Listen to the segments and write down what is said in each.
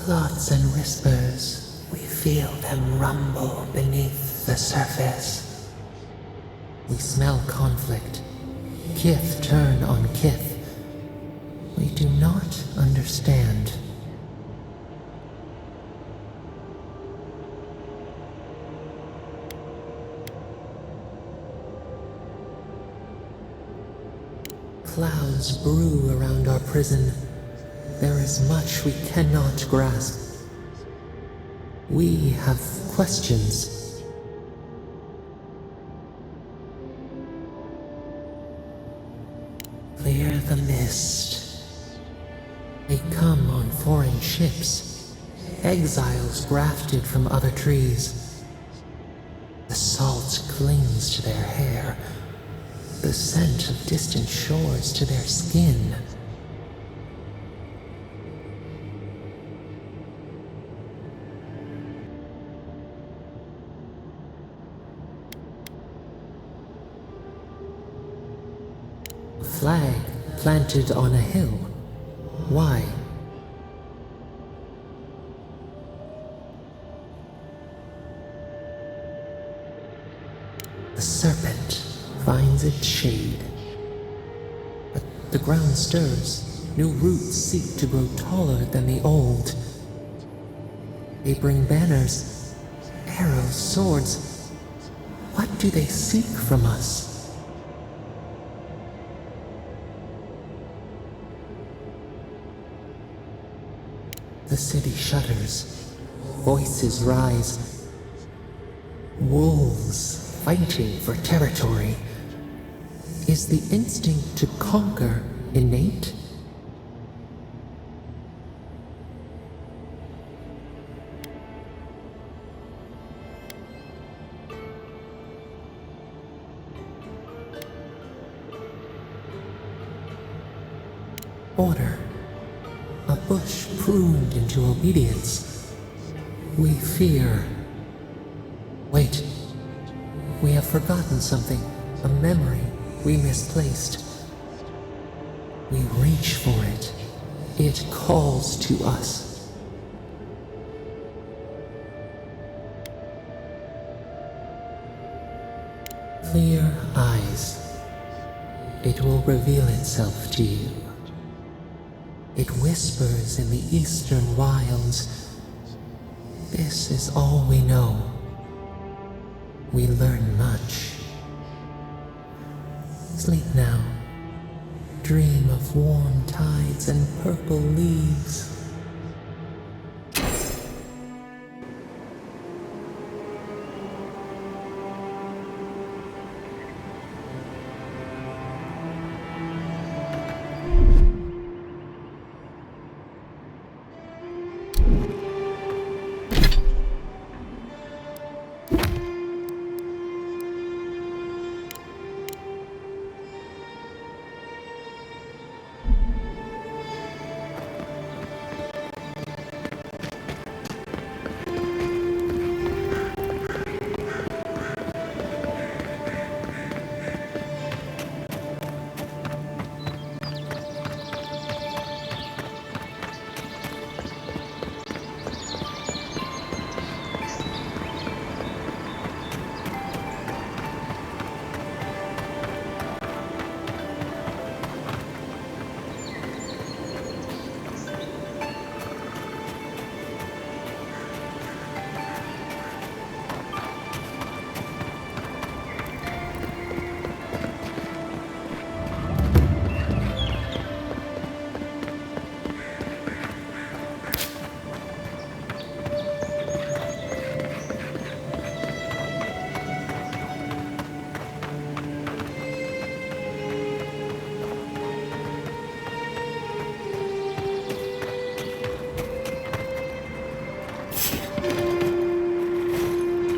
Plots and whispers, we feel them rumble beneath the surface. We smell conflict, kith turn on kith. We do not understand. Clouds brew around our prison. There is much we cannot grasp. We have questions. Clear the mist. They come on foreign ships, exiles grafted from other trees. The salt clings to their hair, the scent of distant shores to their skin. A flag planted on a hill. Why? The serpent finds its shade. But the ground stirs. New roots seek to grow taller than the old. They bring banners, arrows, swords. What do they seek from us? The city shudders. Voices rise. Wolves fighting for territory. Is the instinct to conquer innate? Order. A bush pruned into obedience. We fear. Wait. We have forgotten something. A memory we misplaced. We reach for it. It calls to us. Clear eyes. It will reveal itself to you. It whispers in the eastern wilds. This is all we know. We learn much. Sleep now. Dream of warm tides and purple leaves.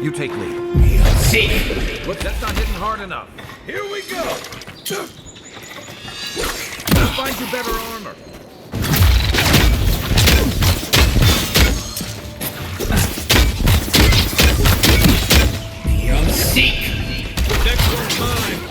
You take lead. See? Look, that's not hitting hard enough. Here we go! Find you better armor. You'll seek! Next one's mine.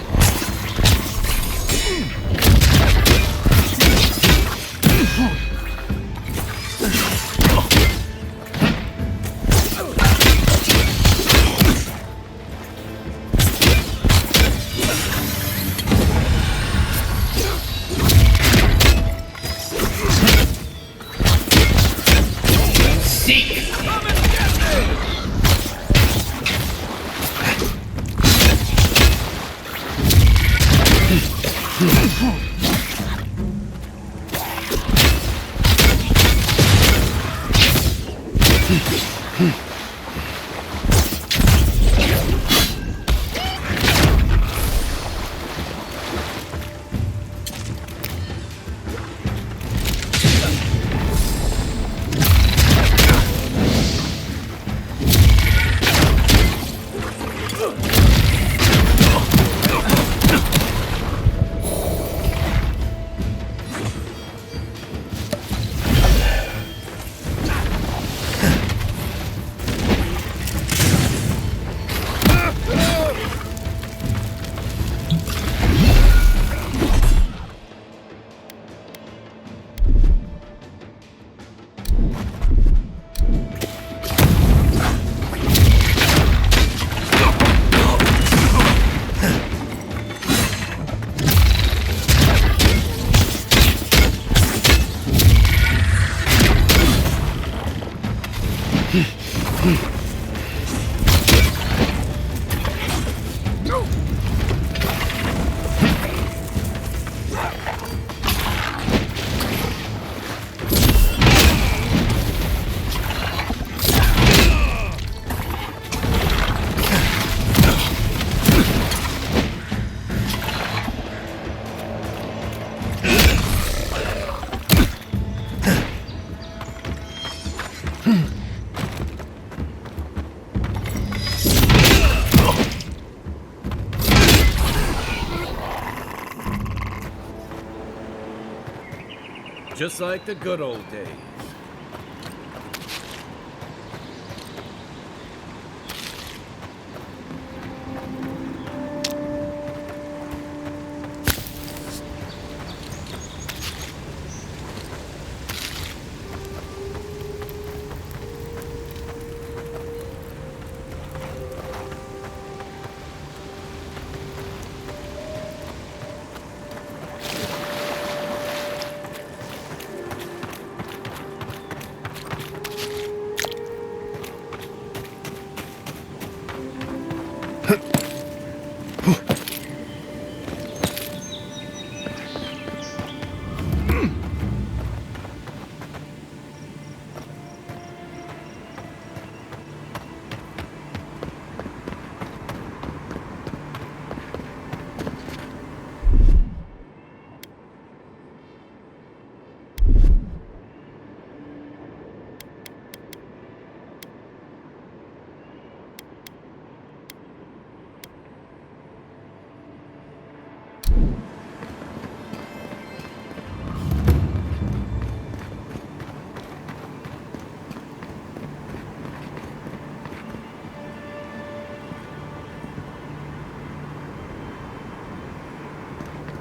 Just like the good old days.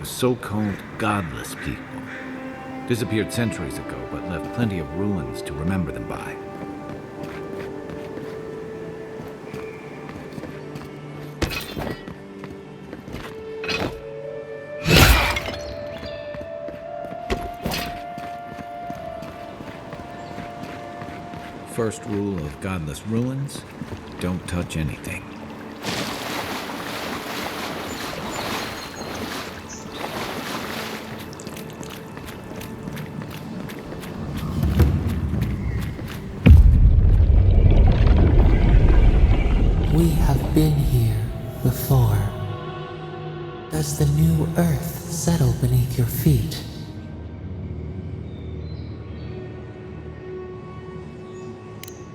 So-called godless people. Disappeared centuries ago, but left plenty of ruins to remember them by. First rule of godless ruins, don't touch anything. We have been here before. Does the new earth settle beneath your feet?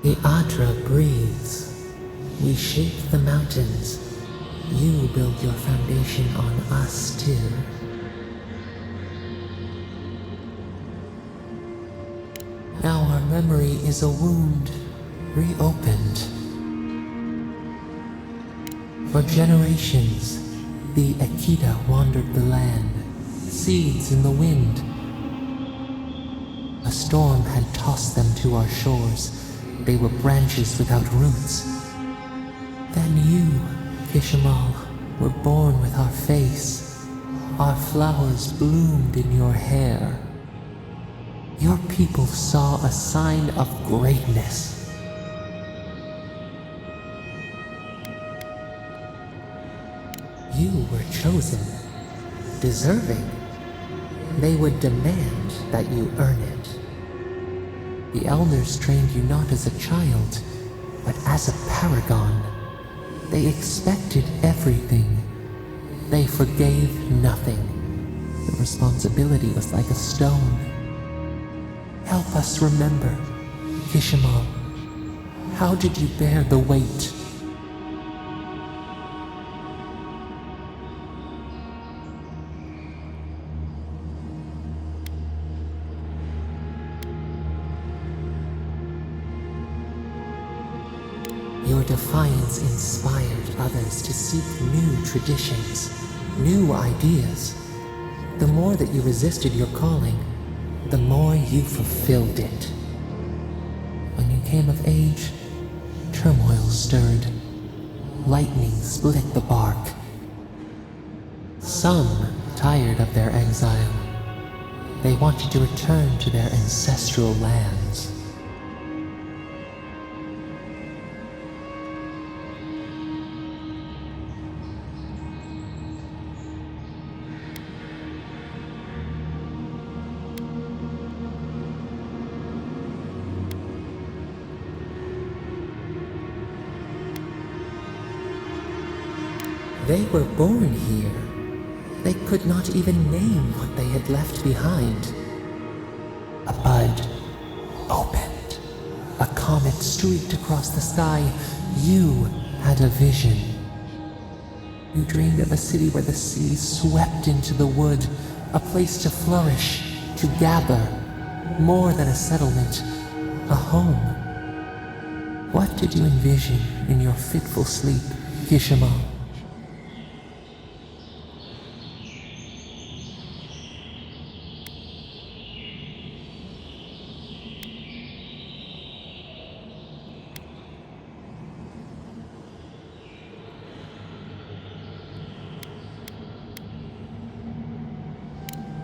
The Aedyr breathes. We shape the mountains. You build your foundation on us too. Now our memory is a wound, reopened. For generations, the Aedyr wandered the land, seeds in the wind. A storm had tossed them to our shores. They were branches without roots. Then you, Kishimal, were born with our face. Our flowers bloomed in your hair. Your people saw a sign of greatness. You were chosen, deserving. They would demand that you earn it. The elders trained you not as a child, but as a paragon. They expected everything. They forgave nothing. The responsibility was like a stone. Help us remember, Kishimal. How did you bear the weight? Your defiance inspired others to seek new traditions, new ideas. The more that you resisted your calling, the more you fulfilled it. When you came of age, turmoil stirred. Lightning split the bark. Some, tired of their exile, they wanted to return to their ancestral lands. They were born here. They could not even name what they had left behind. A bud opened. A comet streaked across the sky. You had a vision. You dreamed of a city where the sea swept into the wood, a place to flourish, to gather, More than a settlement, a home. What did you envision in your fitful sleep, Kishima?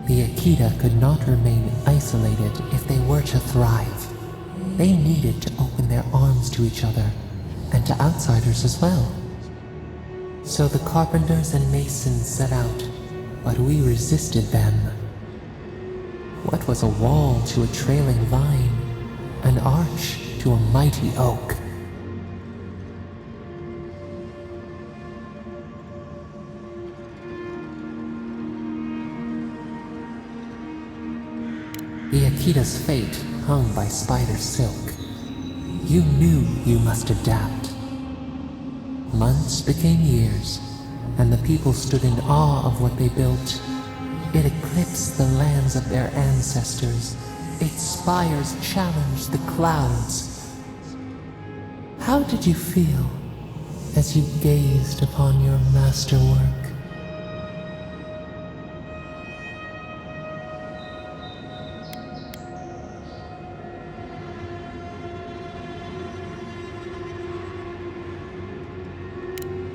The Akita could not remain isolated if they were to thrive. They needed to open their arms to each other, and to outsiders as well. So the carpenters and masons set out, but we resisted them. What was a wall to a trailing vine, an arch to a mighty oak? The Akita's fate hung by spider silk. You knew you must adapt. Months became years, and the people stood in awe of what they built. It eclipsed the lands of their ancestors. Its spires challenged the clouds. How did you feel as you gazed upon your masterwork?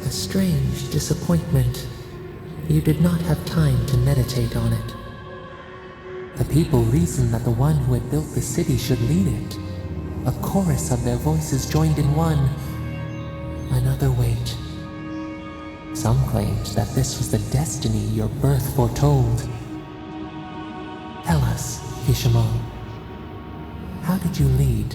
A strange disappointment. You did not have time to meditate on it. The people reasoned that the one who had built the city should lead it. A chorus of their voices joined in one. Another wait. Some claimed that this was the destiny your birth foretold. Tell us, Kishimo, how did you lead?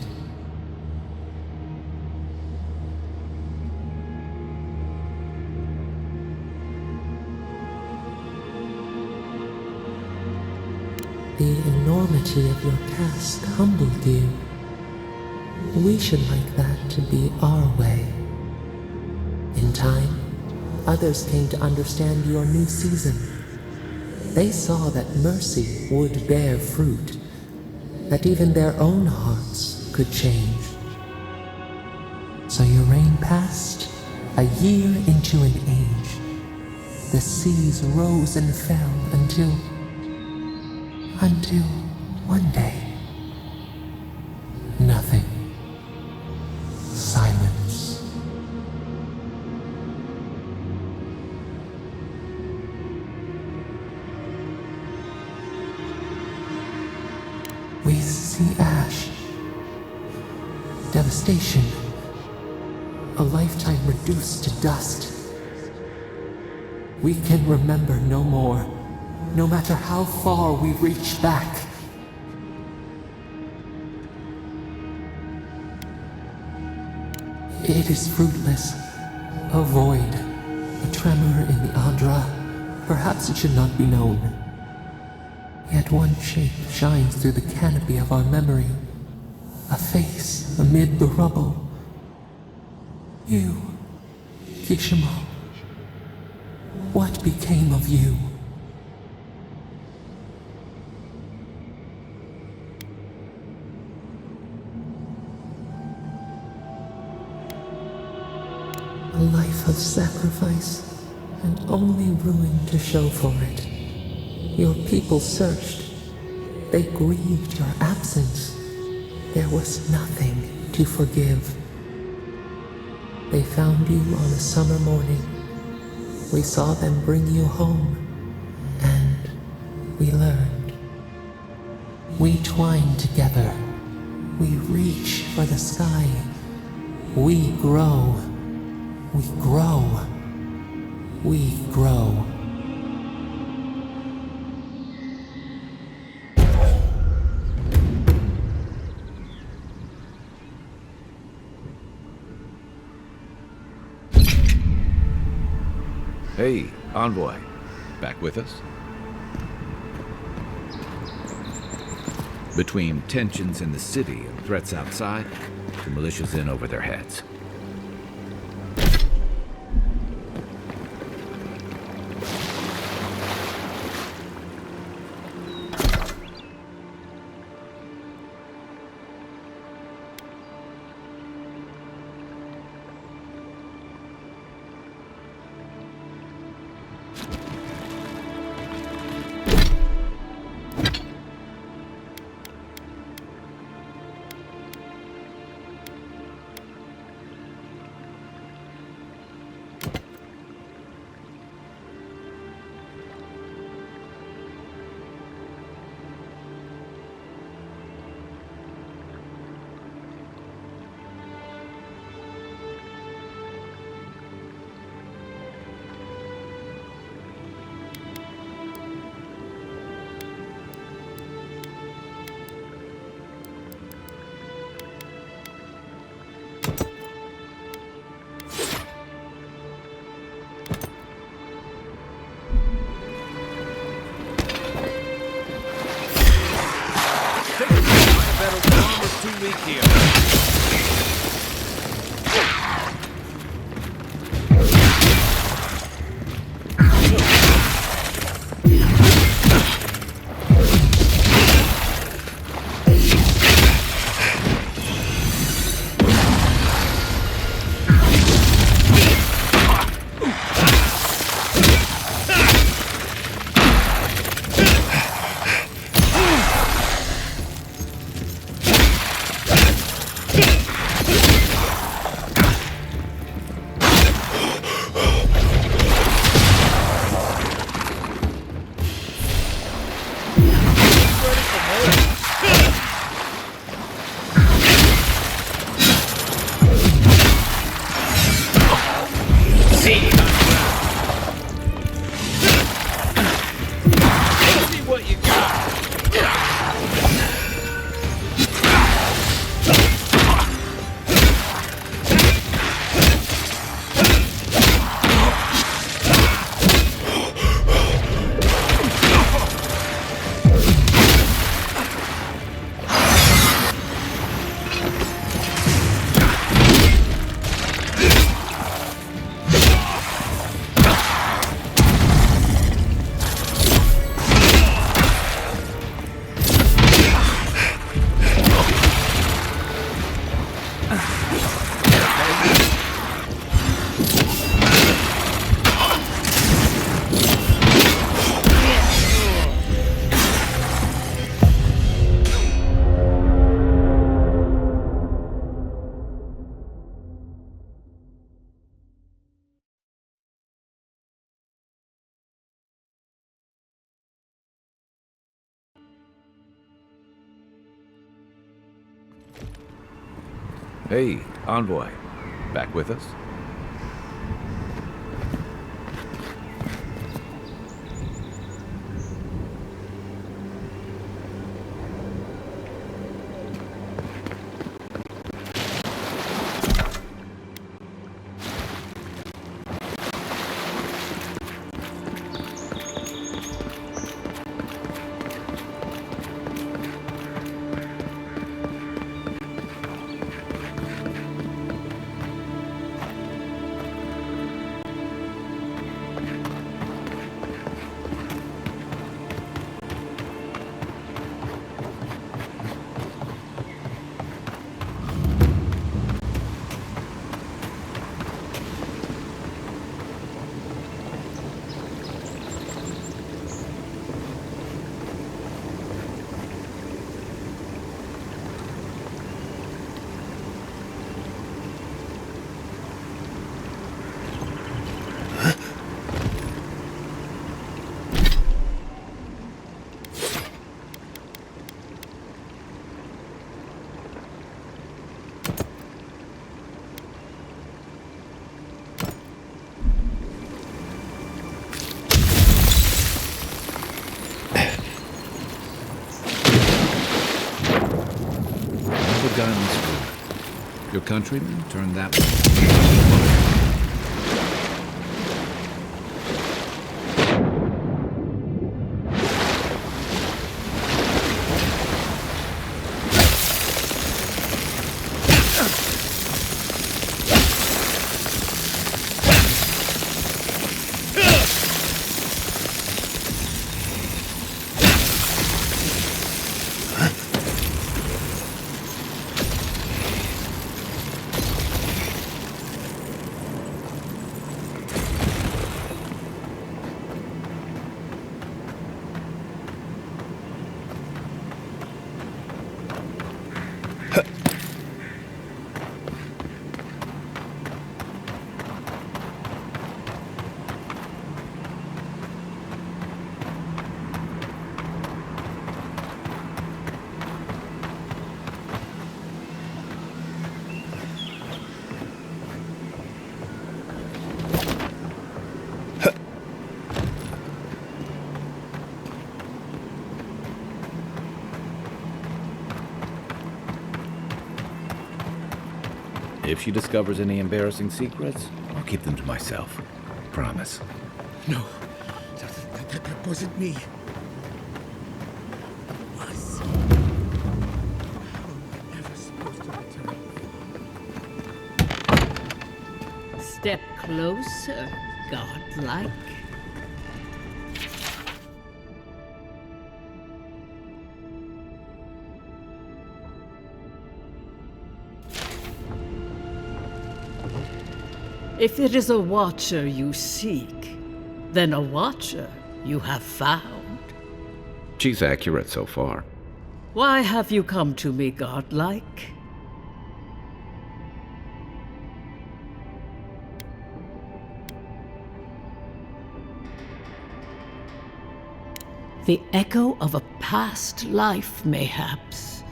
The enormity of your task humbled you. We should like that to be our way. In time, others came to understand your new season. They saw that mercy would bear fruit, that even their own hearts could change. So your reign passed, a year into an age. The seas rose and fell until one day, nothing. Silence. We see ash, devastation, a lifetime reduced to dust. We can remember no more. No matter how far we reach back. It is fruitless. A void. A tremor in the Aedyr. Perhaps it should not be known. Yet one shape shines through the canopy of our memory. A face amid the rubble. You, Kishimo. What became of you? A life of sacrifice, and only ruin to show for it. Your people searched. They grieved your absence. There was nothing to forgive. They found you on a summer morning. We saw them bring you home, and we learned. We twine together. We reach for the sky. We grow. We grow. We grow. Hey, envoy. Back with us? Between tensions in the city and threats outside, the militia's in over their heads. one week here. Hey, envoy. Back with us? Your countrymen turned that way. If she discovers any embarrassing secrets, I'll keep them to myself. Promise. No, that wasn't me. Was. How am I ever supposed step closer, godlike. If it is a watcher you seek, then a watcher you have found. She's accurate so far. Why have you come to me, godlike? The echo of a past life, mayhaps.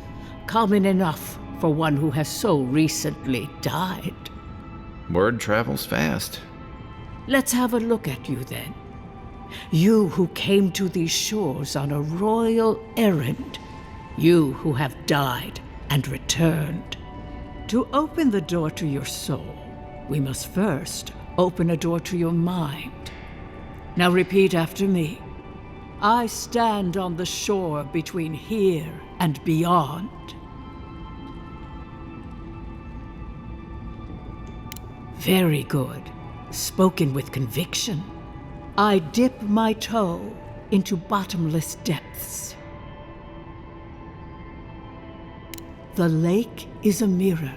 Common enough for one who has so recently died. Word travels fast. Let's have a look at you then. You who came to these shores on a royal errand. You who have died and returned. To open the door to your soul, we must first open a door to your mind. Now repeat after me. I stand on the shore between here and beyond. Very good. Spoken with conviction. I dip my toe into bottomless depths. The lake is a mirror.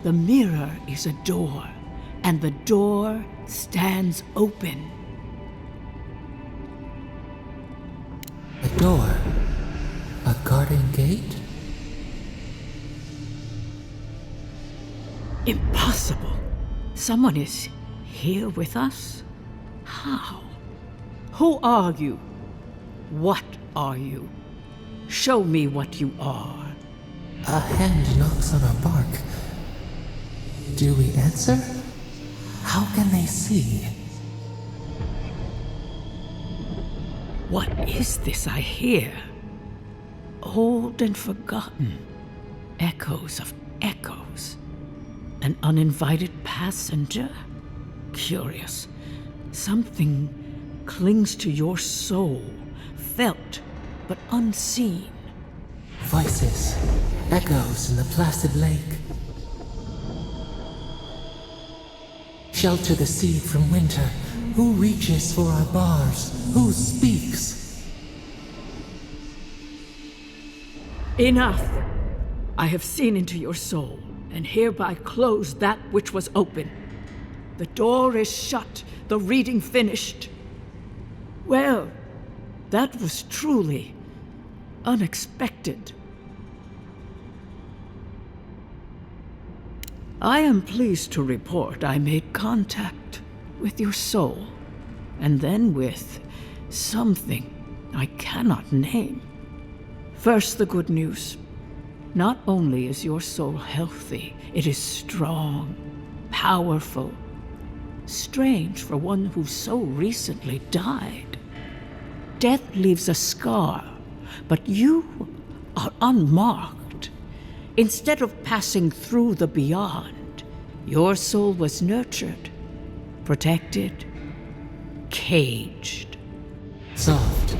The mirror is a door. And the door stands open. A door? A garden gate? Impossible. Someone is here with us? How? Who are you? What are you? Show me what you are. A hand knocks on our bark. Do we answer? How can they see? What is this I hear? Old and forgotten. Echoes of echoes. An uninvited passenger? Curious. Something clings to your soul, felt but unseen. Voices, echoes in the placid lake. Shelter the seed from winter. Who reaches for our bars? Who speaks? Enough! I have seen into your soul, and hereby close that which was open. The door is shut, the reading finished. Well, that was truly unexpected. I am pleased to report I made contact with your soul, and then with something I cannot name. First, the good news. Not only is your soul healthy, it is strong, powerful. Strange for one who so recently died. Death leaves a scar, but you are unmarked. Instead of passing through the beyond, your soul was nurtured, protected, caged. Soft.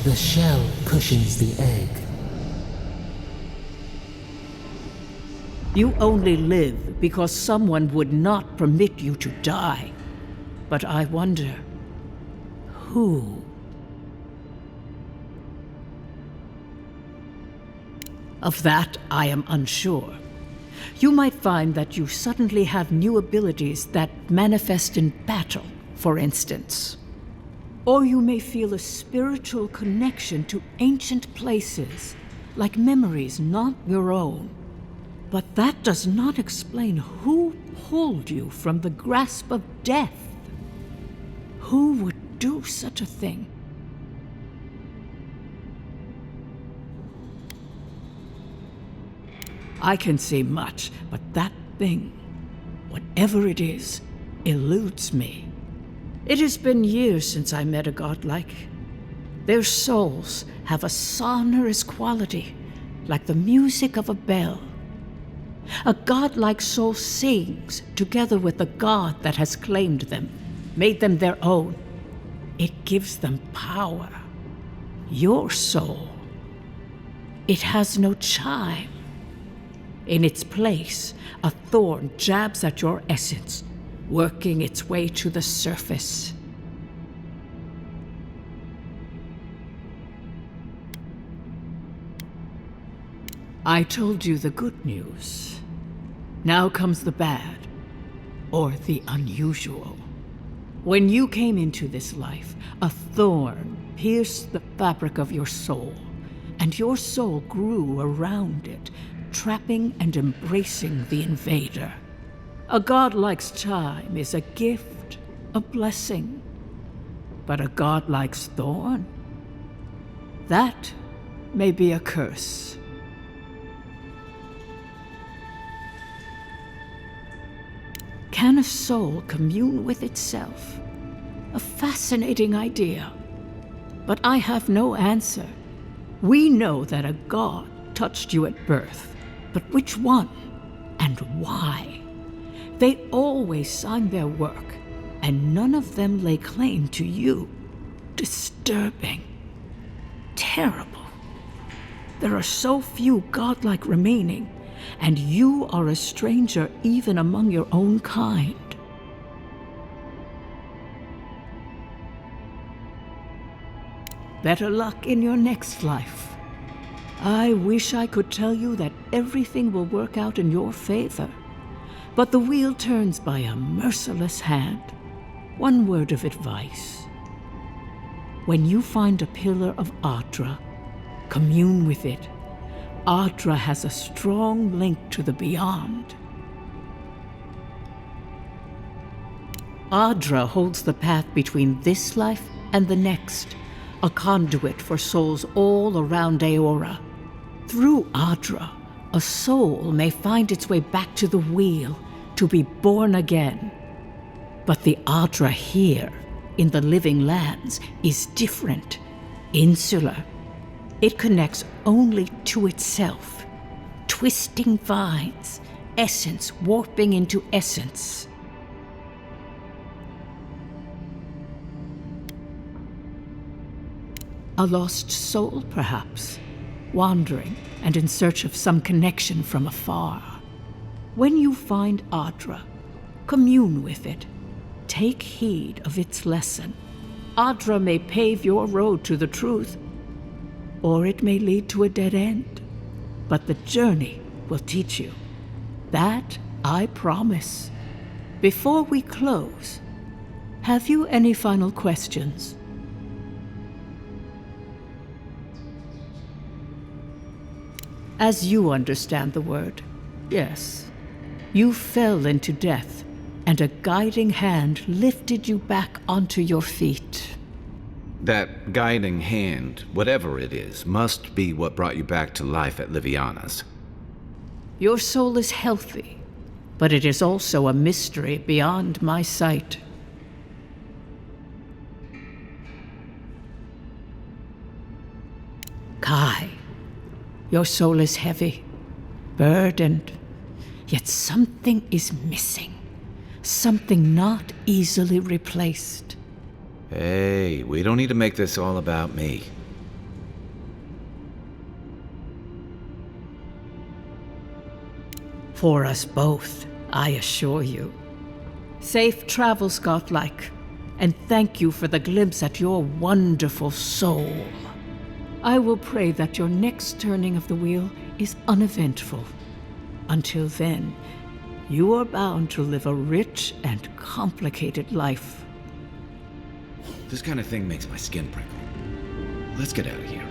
The shell cushions the egg. You only live because someone would not permit you to die. But I wonder, who? Of that, I am unsure. You might find that you suddenly have new abilities that manifest in battle, for instance. Or you may feel a spiritual connection to ancient places, like memories not your own. But that does not explain who pulled you from the grasp of death. Who would do such a thing? I can say much, but that thing, whatever it is, eludes me. It has been years since I met a godlike. Their souls have a sonorous quality, like the music of a bell. A godlike soul sings together with the god that has claimed them, made them their own. It gives them power. Your soul, it has no chime. In its place, a thorn jabs at your essence, working its way to the surface. I told you the good news. Now comes the bad, or the unusual. When you came into this life, a thorn pierced the fabric of your soul, and your soul grew around it, trapping and embracing the invader. A godlike's time is a gift, a blessing. But a godlike's thorn? That may be a curse. Can a soul commune with itself? A fascinating idea. But I have no answer. We know that a god touched you at birth, but which one and why? They always signed their work, and none of them lay claim to you. Disturbing. Terrible. There are so few godlike remaining, and you are a stranger even among your own kind. Better luck in your next life. I wish I could tell you that everything will work out in your favor, but the wheel turns by a merciless hand. One word of advice. When you find a pillar of Aedyr, commune with it. Aedyr has a strong link to the beyond. Aedyr holds the path between this life and the next, a conduit for souls all around Eora. Through Aedyr, a soul may find its way back to the wheel, to be born again. But the Aedyr here, in the living lands, is different, insular. It connects only to itself, twisting vines, essence warping into essence. A lost soul, perhaps, wandering and in search of some connection from afar. When you find Aedyr, commune with it. Take heed of its lesson. Aedyr may pave your road to the truth, or it may lead to a dead end. But the journey will teach you. That I promise. Before we close, have you any final questions? As you understand the word, yes. You fell into death, and a guiding hand lifted you back onto your feet. That guiding hand, whatever it is, must be what brought you back to life at Liviana's. Your soul is healthy, but it is also a mystery beyond my sight. Kai, your soul is heavy, burdened, yet something is missing. Something not easily replaced. Hey, we don't need to make this all about me. For us both, I assure you. Safe travels, godlike, and thank you for the glimpse at your wonderful soul. I will pray that your next turning of the wheel is uneventful. Until then, you are bound to live a rich and complicated life. This kind of thing makes my skin prickle. Let's get out of here.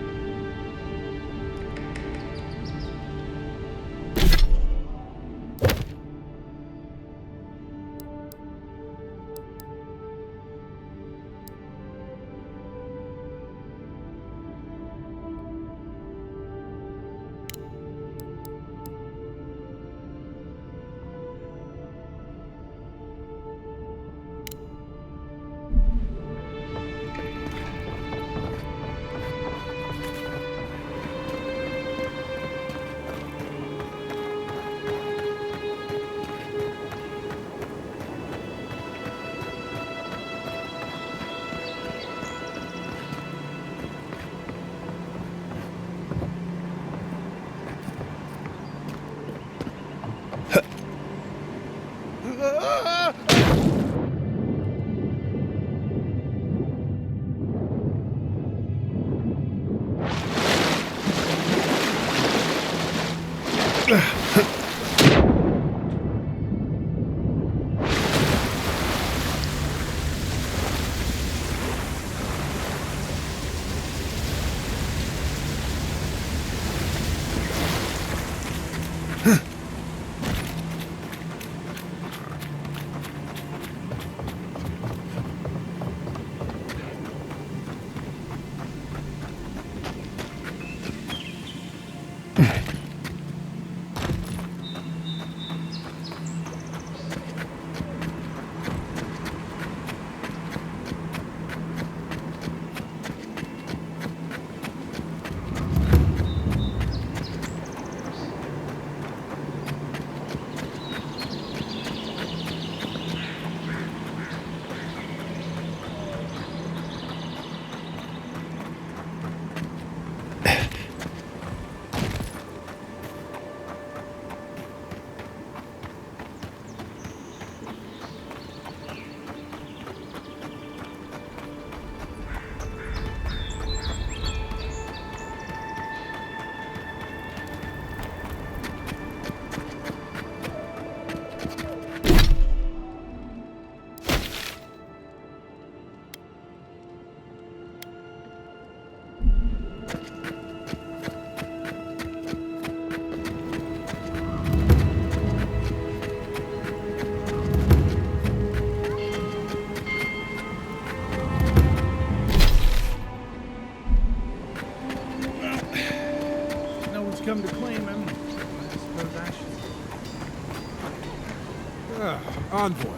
Envoy.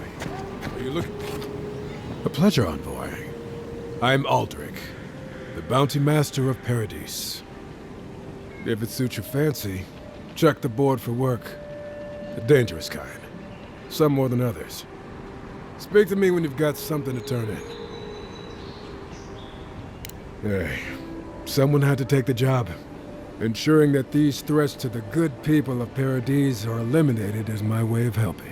Are you looking... A pleasure, Envoy. I'm Aldrich, the bounty master of Paradise. If it suits your fancy, check the board for work. A dangerous kind. Some more than others. Speak to me when you've got something to turn in. Hey, someone had to take the job. Ensuring that these threats to the good people of Paradise are eliminated is my way of helping.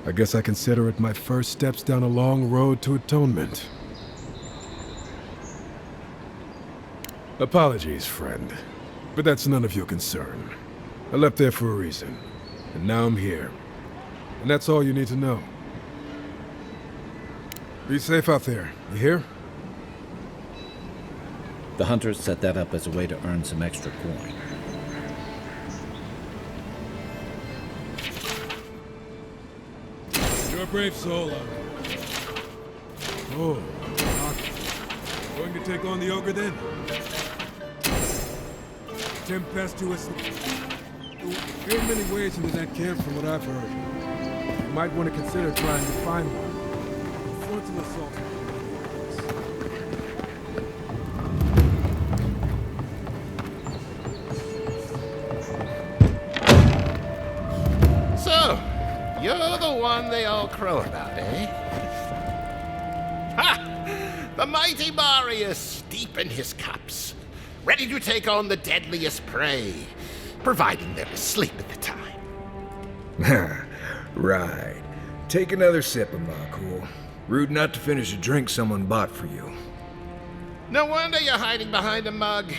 I guess I consider it my first steps down a long road to atonement. Apologies, friend. But that's none of your concern. I left there for a reason. And now I'm here. And that's all you need to know. Be safe out there, you hear? The hunters set that up as a way to earn some extra coin. You're a brave soul, Oh, going to take on the ogre then? Tempestuous. There ain't many ways into that camp from what I've heard. You might want to consider trying to find one. Frontal assault. So, you're the one they all crow about, eh? Ha! The mighty Marius, deep in his cups, ready to take on the deadliest prey, providing they're asleep at the time. Right. Take another sip of my cool. Rude not to finish a drink someone bought for you. No wonder you're hiding behind a mug.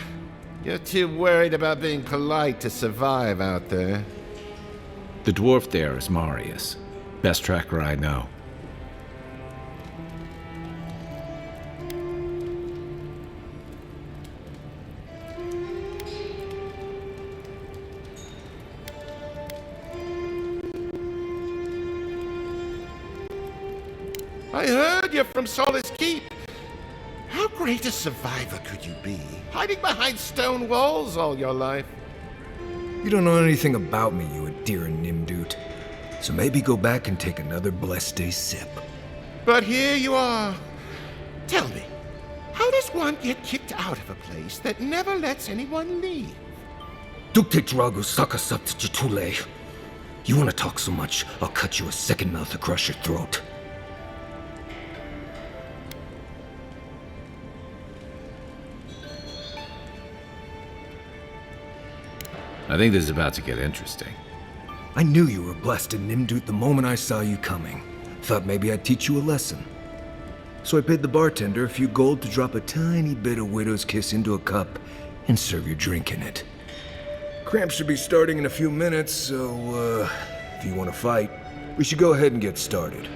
You're too worried about being polite to survive out there. The dwarf there is Marius. Best tracker I know. I heard you're from Solace Keep. How great a survivor could you be, hiding behind stone walls all your life? You don't know anything about me, you Aedyr Empire. So maybe go back and take another blessed day sip. But here you are. Tell me, how does one get kicked out of a place that never lets anyone leave? You want to talk so much, I'll cut you a second mouth across your throat. I think this is about to get interesting. I knew you were blessed in Nimdut the moment I saw you coming. Thought maybe I'd teach you a lesson. So I paid the bartender a few gold to drop a tiny bit of Widow's Kiss into a cup and serve your drink in it. Cramps should be starting in a few minutes, so, if you want to fight, we should go ahead and get started.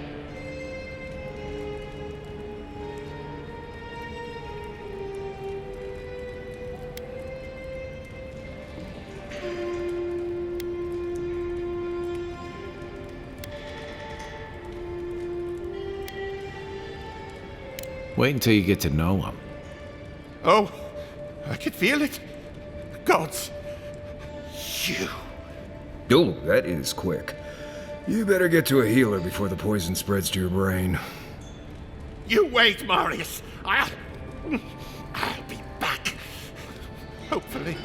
Wait until you get to know him. Oh, I could feel it. Gods, you. Oh, that is quick. You better get to a healer before the poison spreads to your brain. You wait, Marius. I'll be back. Hopefully.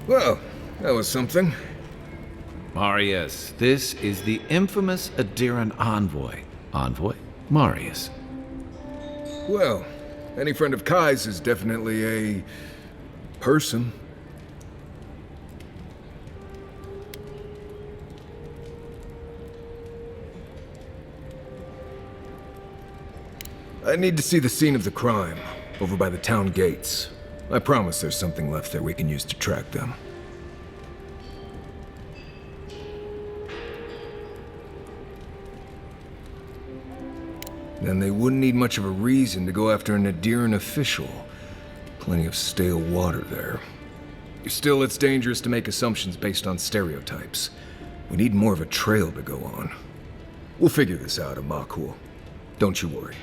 Well, that was something. Marius, this is the infamous Aedyr envoy. Envoy? Marius. Well, any friend of Kai's is definitely a... person. I need to see the scene of the crime, over by the town gates. I promise there's something left there we can use to track them. Then they wouldn't need much of a reason to go after an Aedyran official. Plenty of stale water there. Still, it's dangerous to make assumptions based on stereotypes. We need more of a trail to go on. We'll figure this out, Amakul. Don't you worry.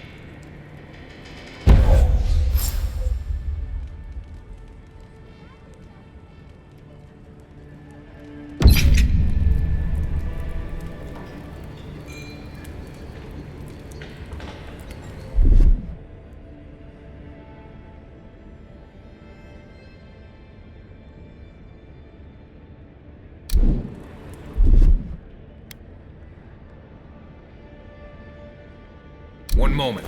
One moment.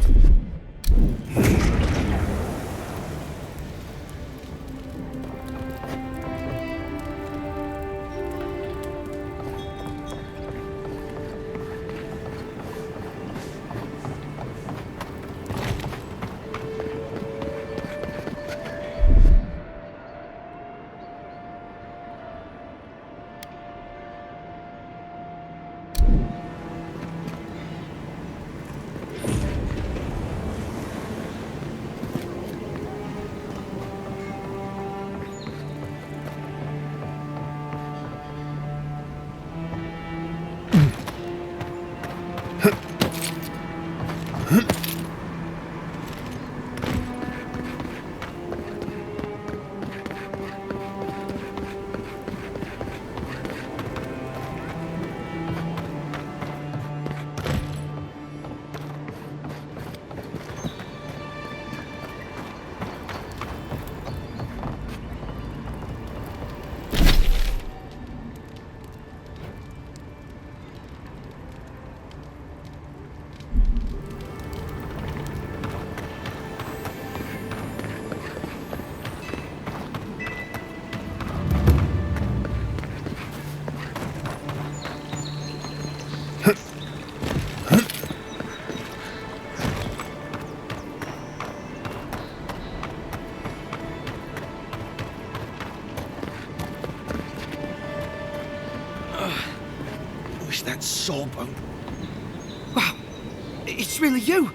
That sawbone. Wow, it's really you.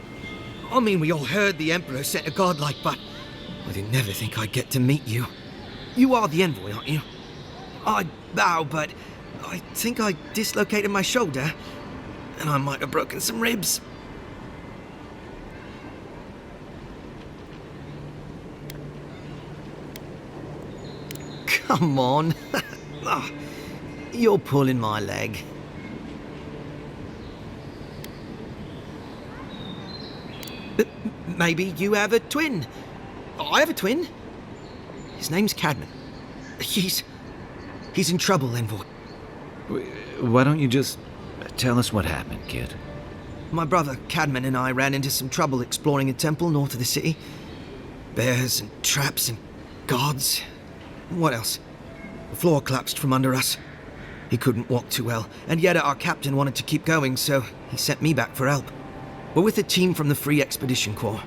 I mean, we all heard the Emperor sent a godlike, but I didn't never think I'd get to meet you. You are the envoy, aren't you? I bow, but I think I dislocated my shoulder, and I might have broken some ribs. Come on. Oh, you're pulling my leg. Maybe you have a twin. I have a twin. His name's Cadman. He's in trouble, envoy. Why don't you just tell us what happened, kid? My brother Cadman and I ran into some trouble exploring a temple north of the city. Bears and traps and guards. What else? The floor collapsed from under us. He couldn't walk too well, and yet our captain wanted to keep going, so he sent me back for help. We're with a team from the Free Expedition Corps.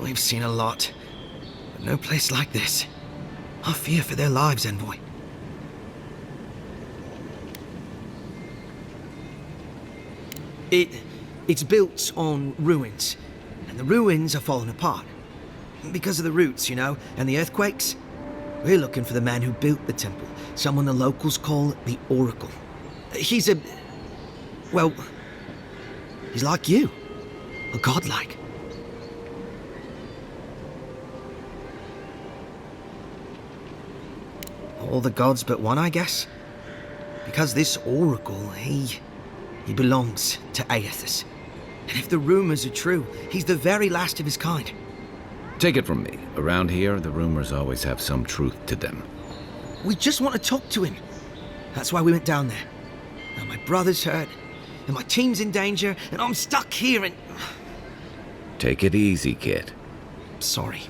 We've seen a lot, but no place like this. I fear for their lives, envoy. It's built on ruins, and the ruins are falling apart. Because of the roots, you know, and the earthquakes. We're looking for the man who built the temple, someone the locals call the Oracle. He's well, he's like you, a godlike. All the gods but one, I guess. Because this Oracle, he belongs to Aedyr. And if the rumors are true, he's the very last of his kind. Take it from me. Around here, the rumors always have some truth to them. We just want to talk to him. That's why we went down there. Now my brother's hurt, and my team's in danger, and I'm stuck here and... Take it easy, kid. Sorry.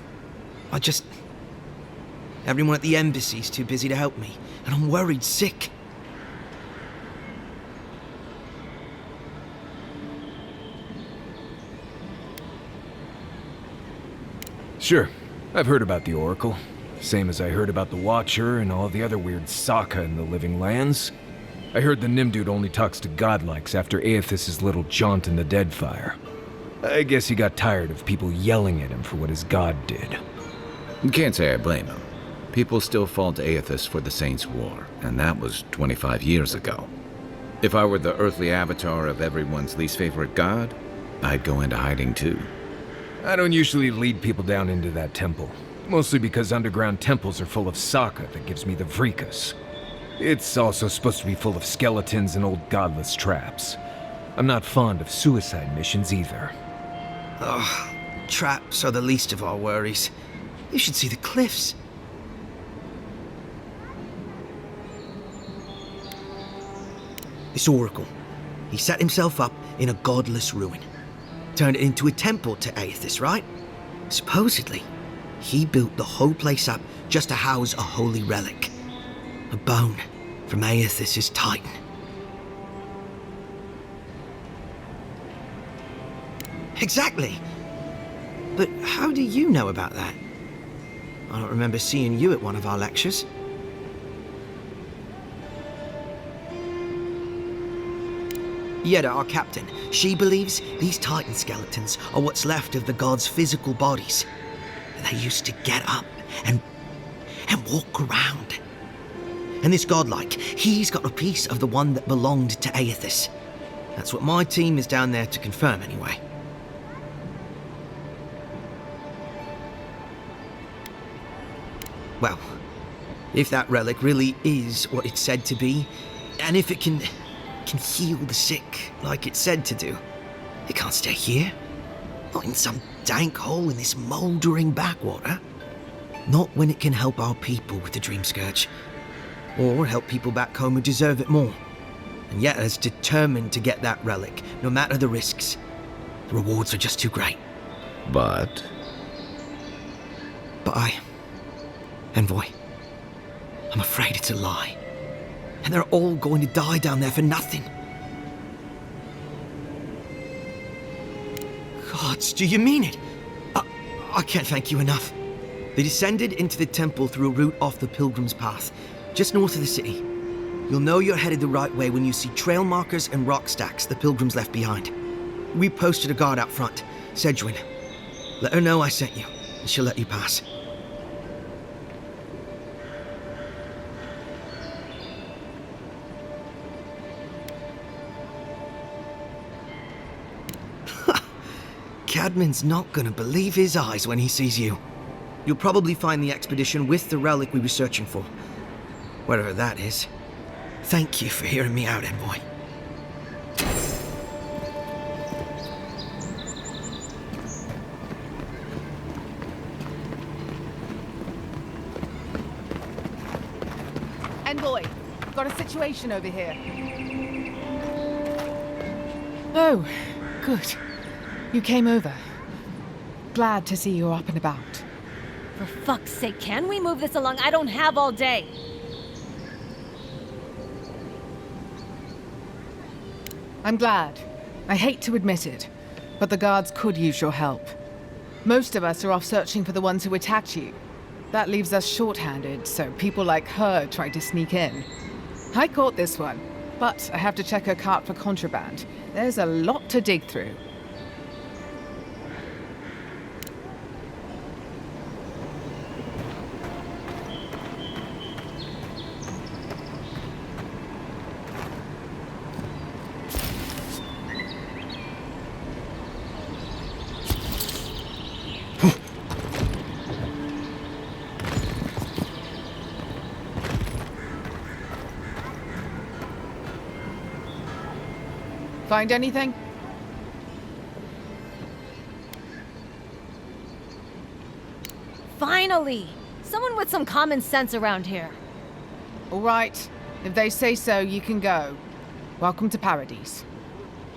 Everyone at the embassy's too busy to help me, and I'm worried sick. Sure. I've heard about the Oracle. Same as I heard about the Watcher and all the other weird Saka in the Living Lands. I heard the Nimdude only talks to godlikes after Aethys' little jaunt in the Deadfire. I guess he got tired of people yelling at him for what his god did. Can't say I blame him. People still fault Aethys for the Saints' War, and that was 25 years ago. If I were the earthly avatar of everyone's least favorite god, I'd go into hiding too. I don't usually lead people down into that temple, mostly because underground temples are full of Saka that gives me the Vrikas. It's also supposed to be full of skeletons and old godless traps. I'm not fond of suicide missions either. Oh, traps are the least of our worries. You should see the cliffs. This Oracle. He set himself up in a godless ruin. Turned it into a temple to Aethys, right? Supposedly, he built the whole place up just to house a holy relic. A bone from Aethys' titan. Exactly! But how do you know about that? I don't remember seeing you at one of our lectures. Aedyr, our captain, she believes these titan skeletons are what's left of the gods' physical bodies. They used to get up and walk around. And this godlike, he's got a piece of the one that belonged to Aethys. That's what my team is down there to confirm anyway. Well, if that relic really is what it's said to be, and if it can heal the sick like it's said to do, it can't stay here. Not in some dank hole in this mouldering backwater. Not when it can help our people with the Dreamscourge. Or help people back home who deserve it more. And yet is determined to get that relic, no matter the risks. The rewards are just too great. But Envoy, I'm afraid it's a lie. And they're all going to die down there for nothing. Gods, do you mean it? I can't thank you enough. They descended into the temple through a route off the Pilgrim's Path, just north of the city. You'll know you're headed the right way when you see trail markers and rock stacks the Pilgrims left behind. We posted a guard out front, Sedgwin. Let her know I sent you, and she'll let you pass. Cadman's not gonna believe his eyes when he sees you. You'll probably find the expedition with the relic we were searching for. Whatever that is. Thank you for hearing me out, Envoy. Envoy, got a situation over here. Oh, good. You came over. Glad to see you're up and about. For fuck's sake, can we move this along? I don't have all day. I'm glad. I hate to admit it, but the guards could use your help. Most of us are off searching for the ones who attacked you. That leaves us short-handed, so people like her try to sneak in. I caught this one, but I have to check her cart for contraband. There's a lot to dig through. Find anything? Finally! Someone with some common sense around here. All right. If they say so, you can go. Welcome to Paradise.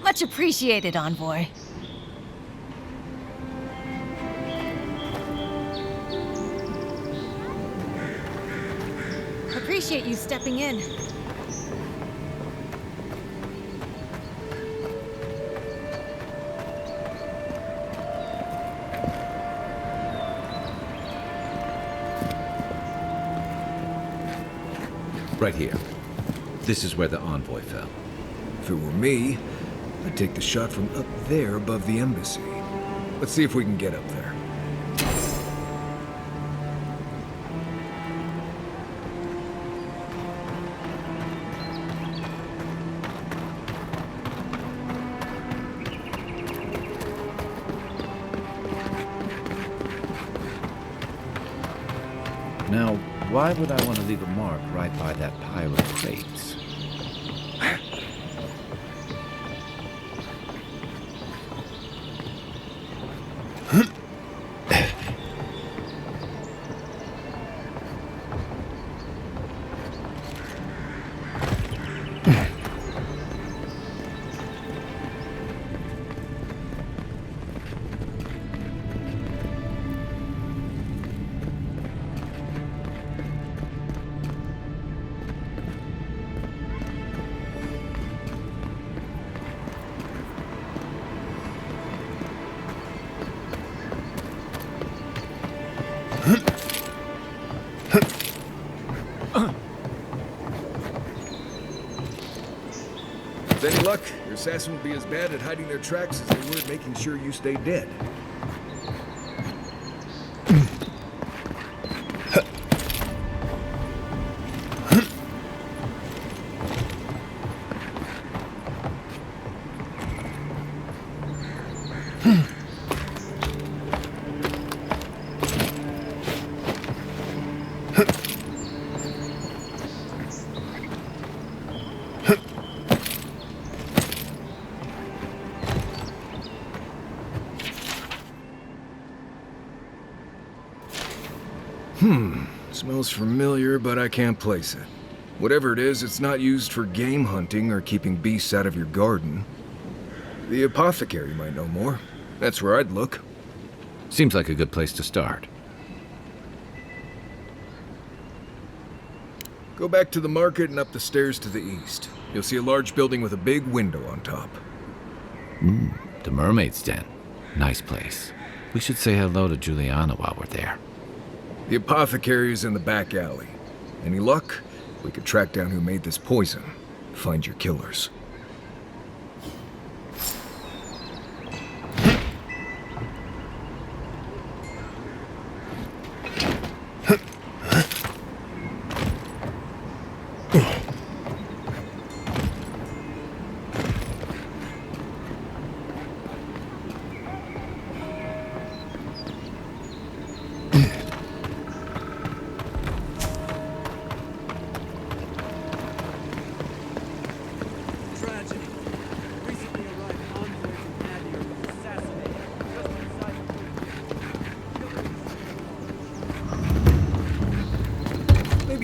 Much appreciated, Envoy. Appreciate you stepping in. Right here. This is where the envoy fell. If it were me, I'd take the shot from up there above the embassy. Let's see if we can get up there. Now, why would I want to leave a mark right by that pile of crates? assassin will be as bad at hiding their tracks as they were at making sure you stay dead. Smells familiar, but I can't place it. Whatever it is, it's not used for game hunting or keeping beasts out of your garden. The apothecary might know more. That's where I'd look. Seems like a good place to start. Go back to the market and up the stairs to the east. You'll see a large building with a big window on top. The Mermaid's Den. Nice place. We should say hello to Juliana while we're there. The apothecary is in the back alley. Any luck? We could track down who made this poison. Find your killers.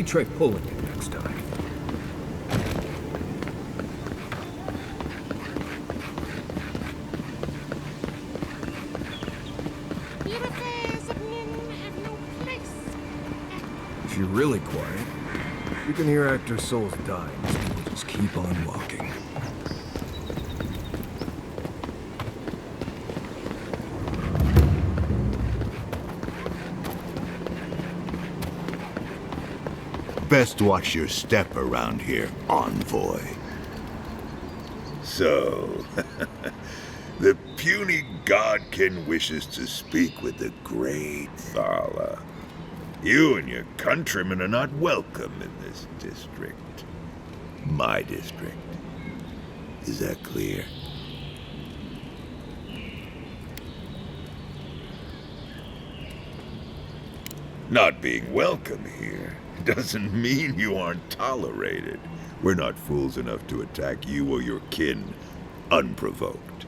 Try pulling it next time. If you're really quiet, you can hear actor souls dying as people just keep on walking. Best watch your step around here, envoy. So, the puny godkin wishes to speak with the great Thala. You and your countrymen are not welcome in this district. My district. Is that clear? Not being welcome here doesn't mean you aren't tolerated. We're not fools enough to attack you or your kin unprovoked.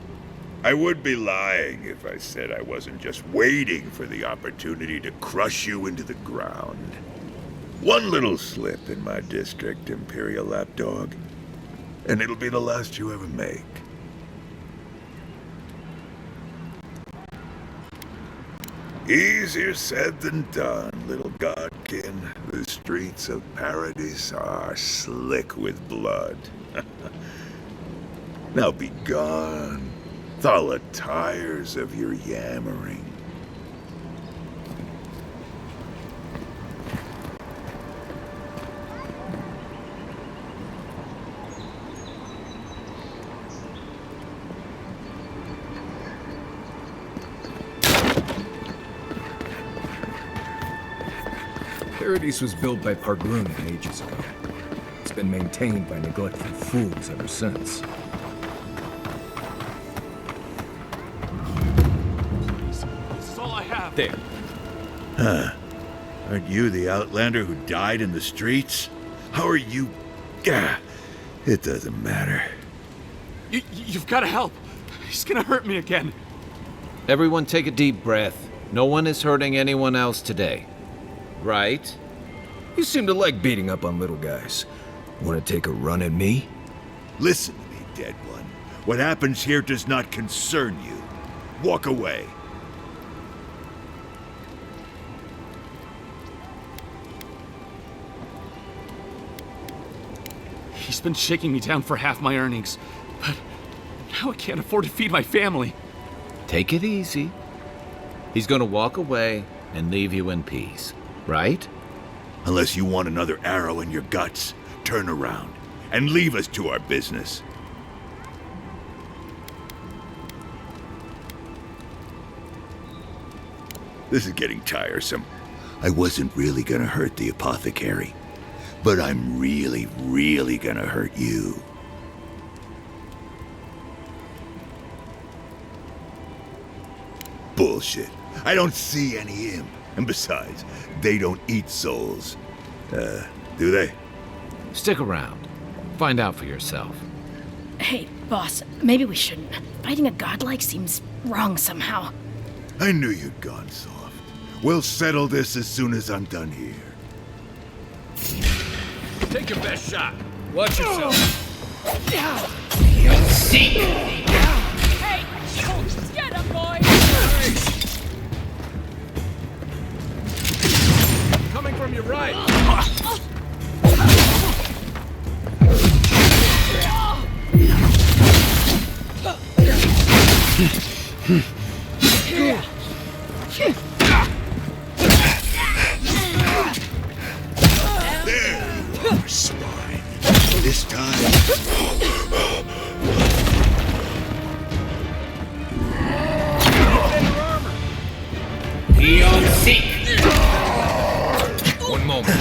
I would be lying if I said I wasn't just waiting for the opportunity to crush you into the ground. One little slip in my district, Imperial Lapdog, and it'll be the last you ever make. Easier said than done, little godkin. The streets of Paradise are slick with blood. Now be gone. Thala tires of your yammering. Paradise was built by Parglunan ages ago. It's been maintained by neglectful fools ever since. This is all I have. There. Huh. Aren't you the outlander who died in the streets? How are you... Gah, it doesn't matter. You've got to help. He's gonna hurt me again. Everyone take a deep breath. No one is hurting anyone else today. Right? You seem to like beating up on little guys. Want to take a run at me? Listen to me, dead one. What happens here does not concern you. Walk away. He's been shaking me down for half my earnings, but now I can't afford to feed my family. Take it easy. He's gonna walk away and leave you in peace, right? Unless you want another arrow in your guts, turn around and leave us to our business. This is getting tiresome. I wasn't really gonna hurt the apothecary, but I'm really, really gonna hurt you. Bullshit. I don't see any imp. And besides, they don't eat souls. Do they? Stick around. Find out for yourself. Hey, boss, maybe we shouldn't. Fighting a godlike seems wrong somehow. I knew you'd gone soft. We'll settle this as soon as I'm done here. Take your best shot. Watch yourself. See? Hey, get him, boy! Coming from your right. There you are, swine. This time... Beyond seek. One moment.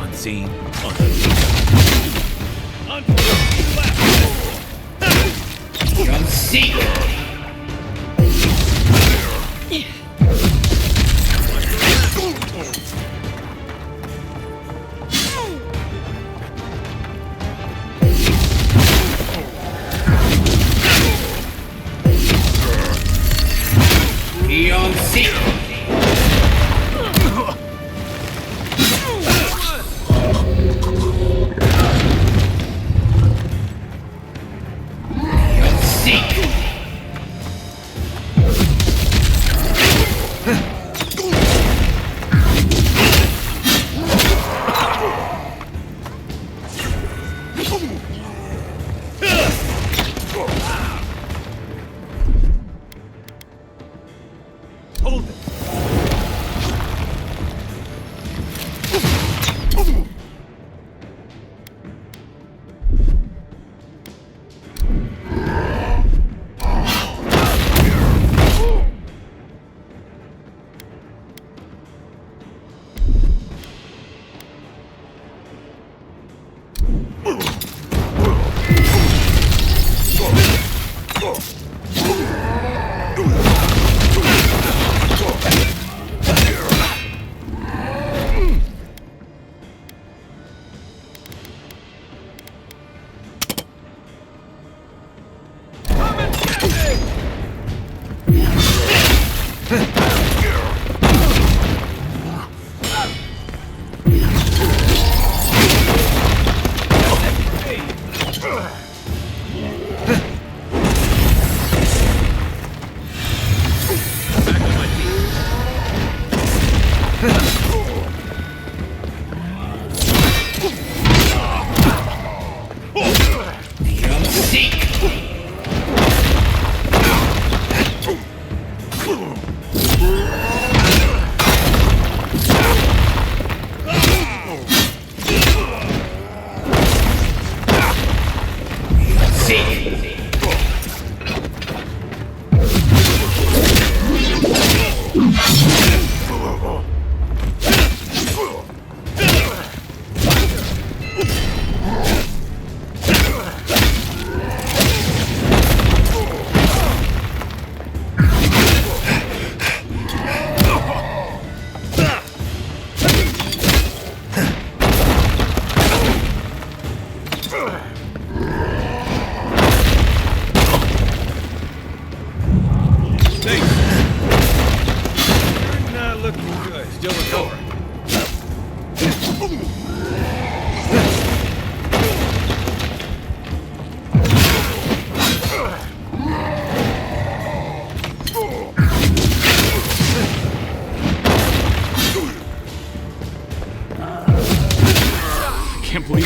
Unseen. Beyond seek. Beyond seek. Hold it.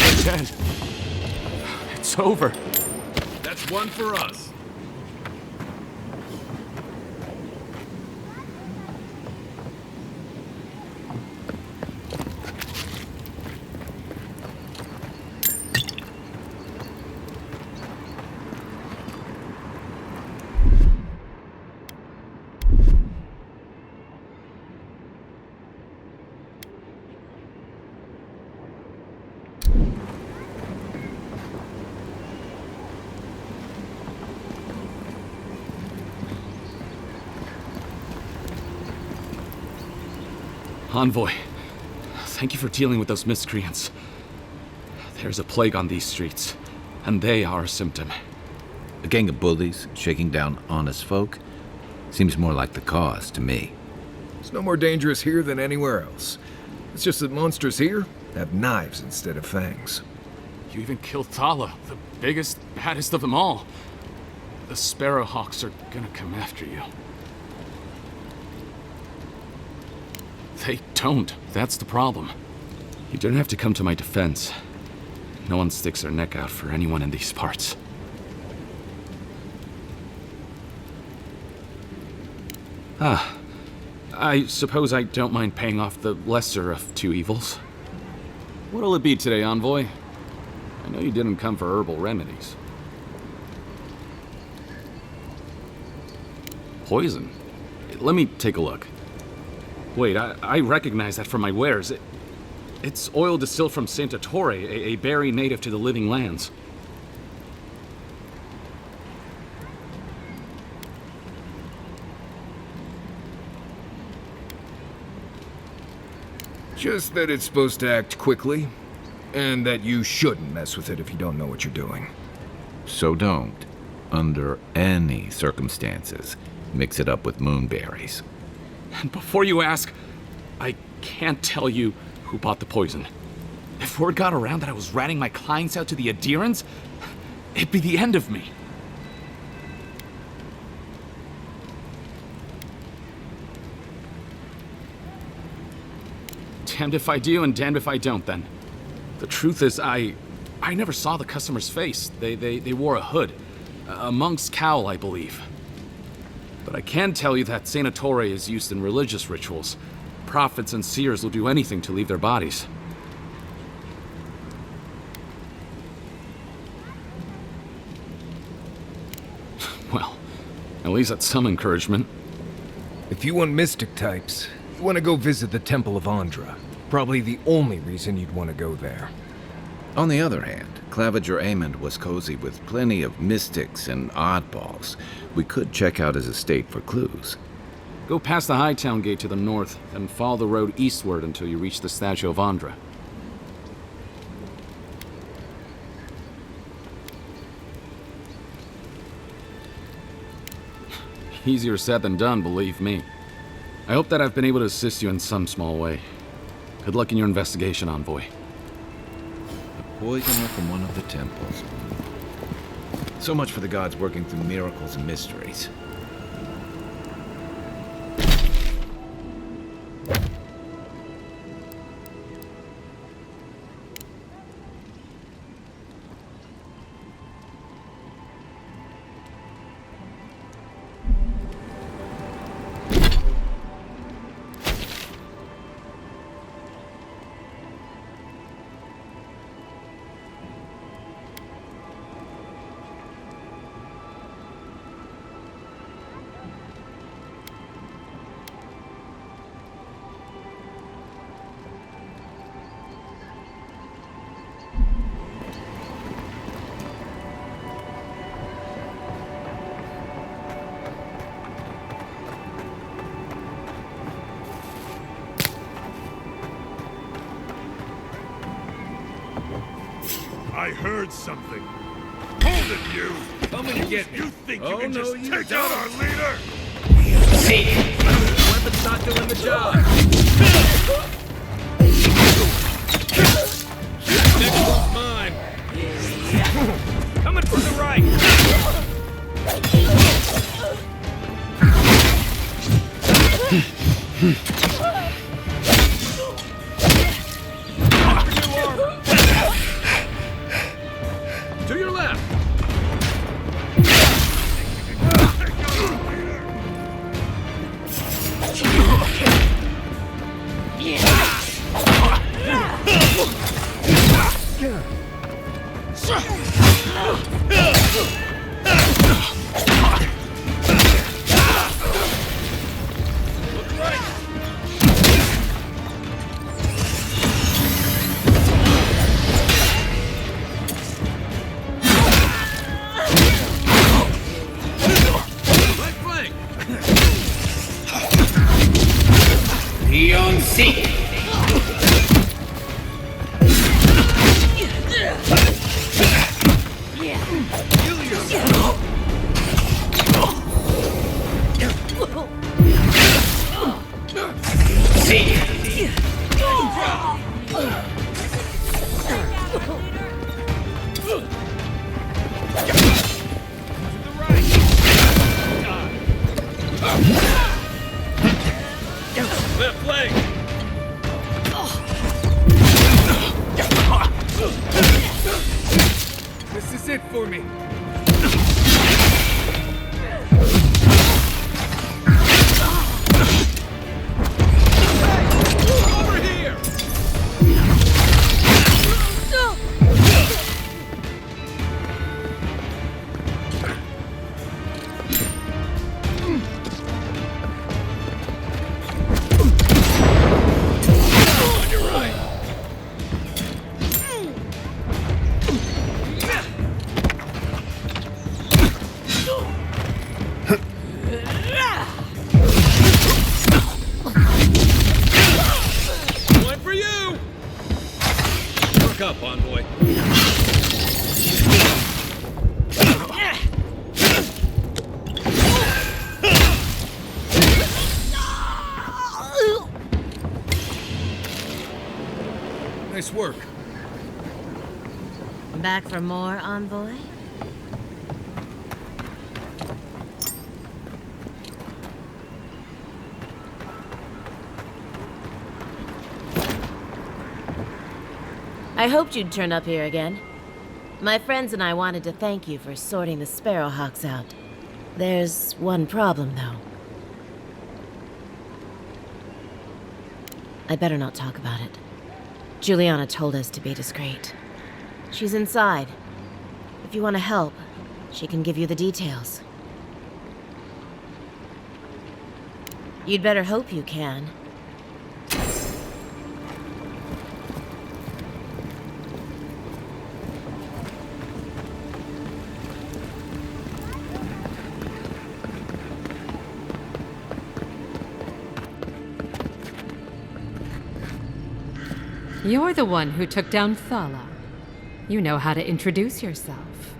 They're dead. It's over. That's one for us. Envoy, thank you for dealing with those miscreants. There's a plague on these streets, and they are a symptom. A gang of bullies shaking down honest folk seems more like the cause to me. It's no more dangerous here than anywhere else. It's just that monsters here have knives instead of fangs. You even killed Thala, the biggest, baddest of them all. The Sparrowhawks are gonna come after you. They don't. That's the problem. You don't have to come to my defense. No one sticks their neck out for anyone in these parts. I suppose I don't mind paying off the lesser of two evils. What'll it be today, Envoy? I know you didn't come for herbal remedies. Poison? Let me take a look. Wait, I recognize that from my wares. It's oil distilled from Saint Ettore, a berry native to the Living Lands. Just that it's supposed to act quickly, and that you shouldn't mess with it if you don't know what you're doing. So don't, under any circumstances, mix it up with moonberries. And before you ask, I can't tell you who bought the poison. If word got around that I was ratting my clients out to the Aedyrans, it'd be the end of me. Damned if I do and damned if I don't, then. The truth is, I never saw the customer's face. They wore a hood. A monk's cowl, I believe. But I can tell you that Saint Ettore is used in religious rituals. Prophets and seers will do anything to leave their bodies. Well, at least that's some encouragement. If you want mystic types, you want to go visit the Temple of Andra. Probably the only reason you'd want to go there. On the other hand, Claviger Amond was cozy with plenty of mystics and oddballs. We could check out his estate for clues. Go past the Hightown Gate to the north, then follow the road eastward until you reach the statue of Andra. Easier said than done, believe me. I hope that I've been able to assist you in some small way. Good luck in your investigation, Envoy. Poisoner from one of the temples. So much for the gods working through miracles and mysteries. I heard something. Hold it, you! Coming to get me. You think you Oh, can no, just you take don't. out our leader? Weapon's not doing the job. Next one's mine. Coming from the right. Beyond Seek! Left leg! This is it for me. Over here! On your right! One for you! Work up, envoy. Nice work. Back for more, envoy? I hoped you'd turn up here again. My friends and I wanted to thank you for sorting the Sparrowhawks out. There's one problem, though. I better not talk about it. Juliana told us to be discreet. She's inside. If you want to help, she can give you the details. You'd better hope you can. You're the one who took down Thala. You know how to introduce yourself.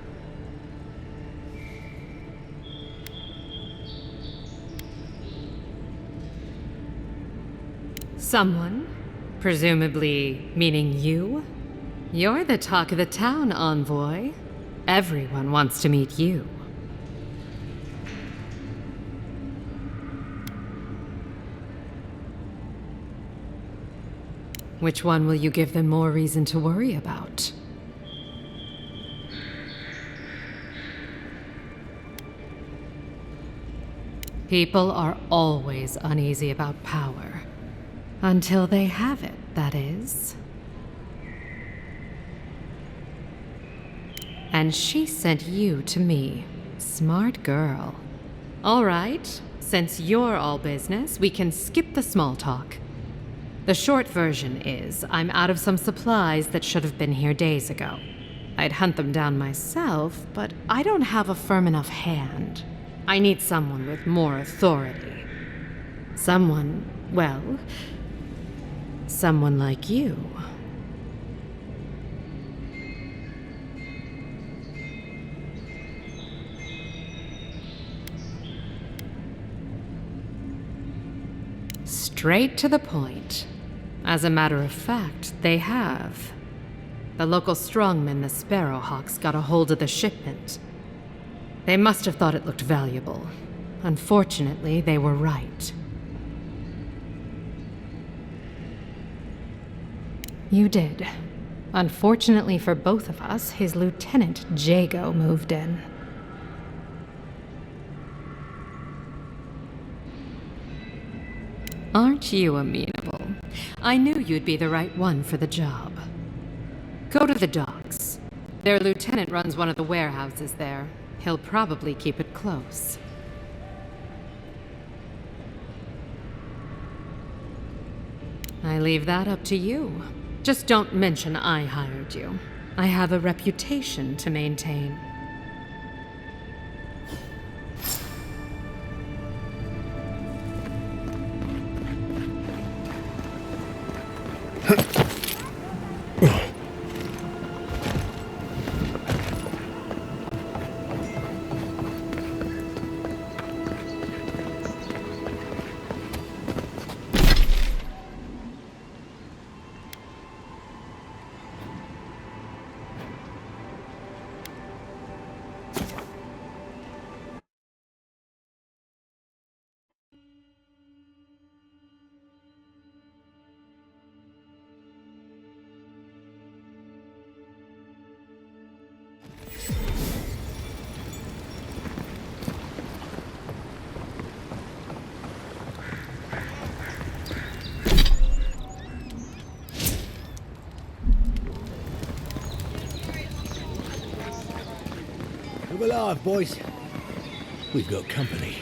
Someone? Presumably meaning you? You're the talk of the town, envoy. Everyone wants to meet you. Which one will you give them more reason to worry about? People are always uneasy about power. Until they have it, that is. And she sent you to me. Smart girl. All right, since you're all business, we can skip the small talk. The short version is, I'm out of some supplies that should have been here days ago. I'd hunt them down myself, but I don't have a firm enough hand. I need someone with more authority. Someone, well, someone like you. Straight to the point. As a matter of fact, they have. The local strongmen, the Sparrowhawks, got a hold of the shipment. They must have thought it looked valuable. Unfortunately, they were right. You did. Unfortunately for both of us, his lieutenant, Jago, moved in. Aren't you amenable? I knew you'd be the right one for the job. Go to the docks. Their lieutenant runs one of the warehouses there. He'll probably keep it close. I leave that up to you. Just don't mention I hired you. I have a reputation to maintain. Move alive, boys. We've got company.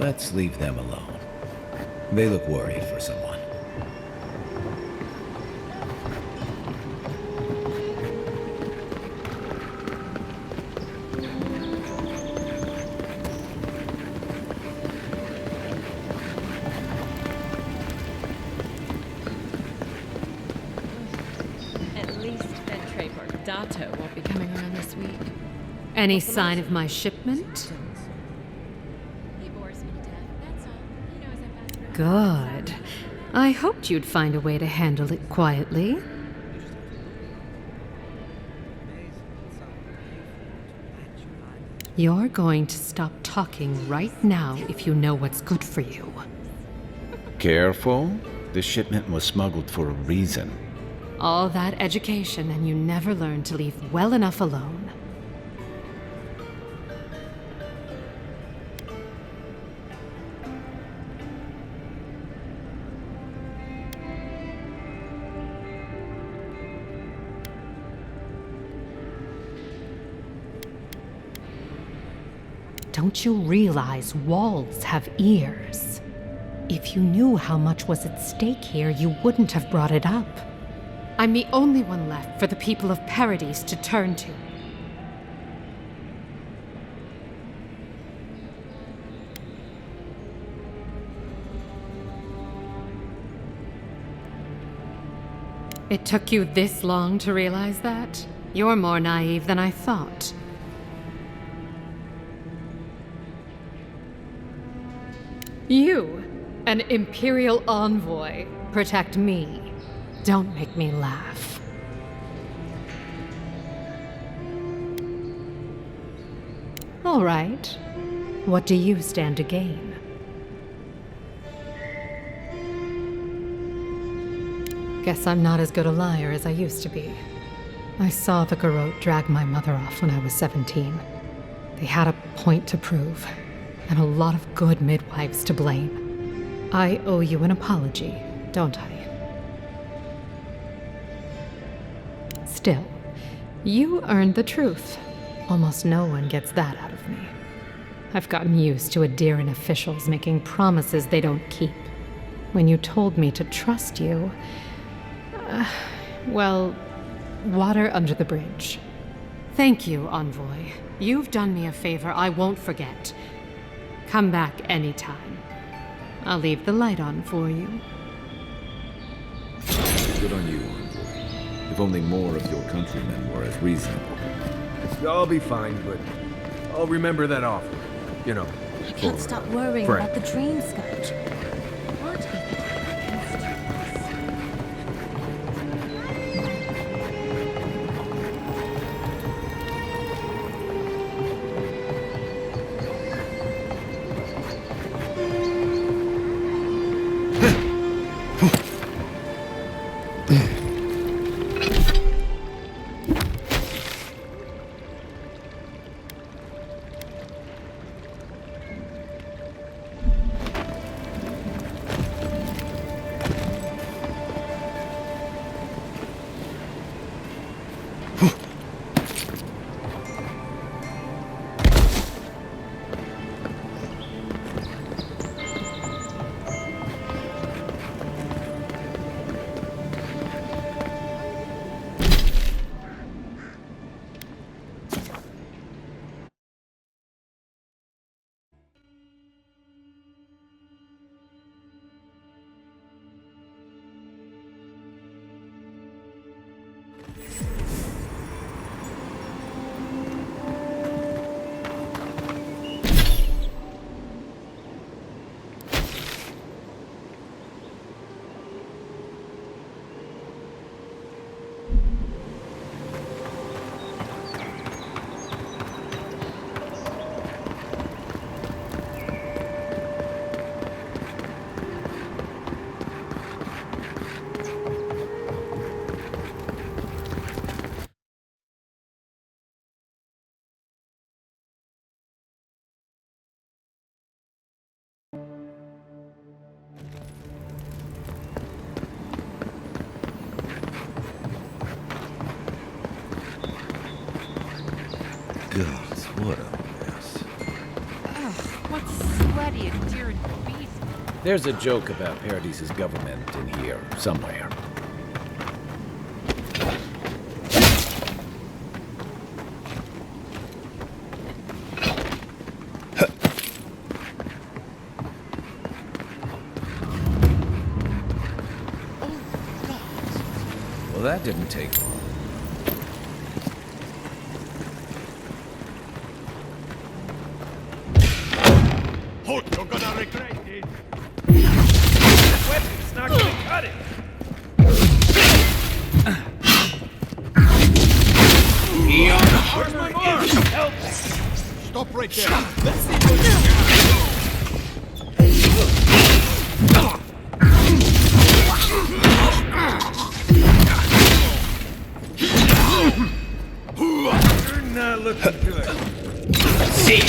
Let's leave them alone. They look worried for someone. Dato won't be coming around this week. Any sign of my shipment? Good. I hoped you'd find a way to handle it quietly. You're going to stop talking right now if you know what's good for you. Careful. The shipment was smuggled for a reason. All that education and you never learned to leave well enough alone. Don't you realize walls have ears? If you knew how much was at stake here, you wouldn't have brought it up. I'm the only one left for the people of Paradise to turn to. It took you this long to realize that? You're more naive than I thought. You, an Imperial envoy, protect me. Don't make me laugh. All right. What do you stand to gain? Guess I'm not as good a liar as I used to be. I saw the Garrote drag my mother off when I was 17. They had a point to prove, and a lot of good midwives to blame. I owe you an apology, don't I? Still, you earned the truth. Almost no one gets that out of me. I've gotten used to Aedyran officials making promises they don't keep. When you told me to trust you, well, water under the bridge. Thank you, Envoy. You've done me a favor I won't forget. Come back anytime. I'll leave the light on for you. Good on you, Envoy. If only more of your countrymen were as reasonable. I'll be fine, but I'll remember that offer. You know. I can't stop worrying about the Dreamscourge. What if it Gods, what a mess. Ugh. What's sweaty and dear and beast? There's a joke about Paradise's government in here, somewhere. Well, that didn't take long. You're gonna regret it. This weapon's not gonna cut it. Where's my mark? Help! Stop right there. Let's see what you You're not looking good. See.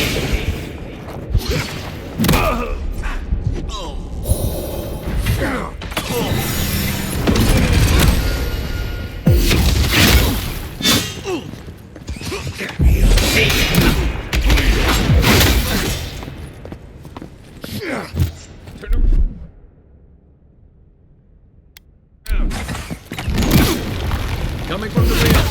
Coming from the rear.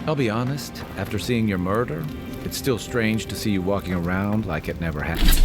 I'll be honest, after seeing your murder, it's still strange to see you walking around like it never happened.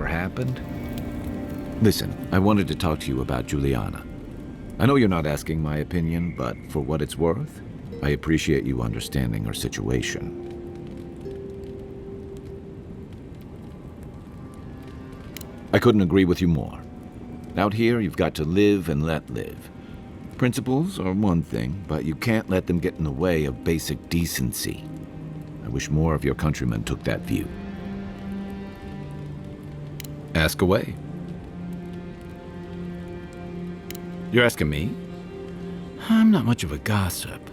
Happened? Listen, I wanted to talk to you about Juliana. I know you're not asking my opinion, but for what it's worth, I appreciate you understanding her situation. I couldn't agree with you more. Out here, you've got to live and let live. Principles are one thing, but you can't let them get in the way of basic decency. I wish more of your countrymen took that view. Ask away. You're asking me? I'm not much of a gossip.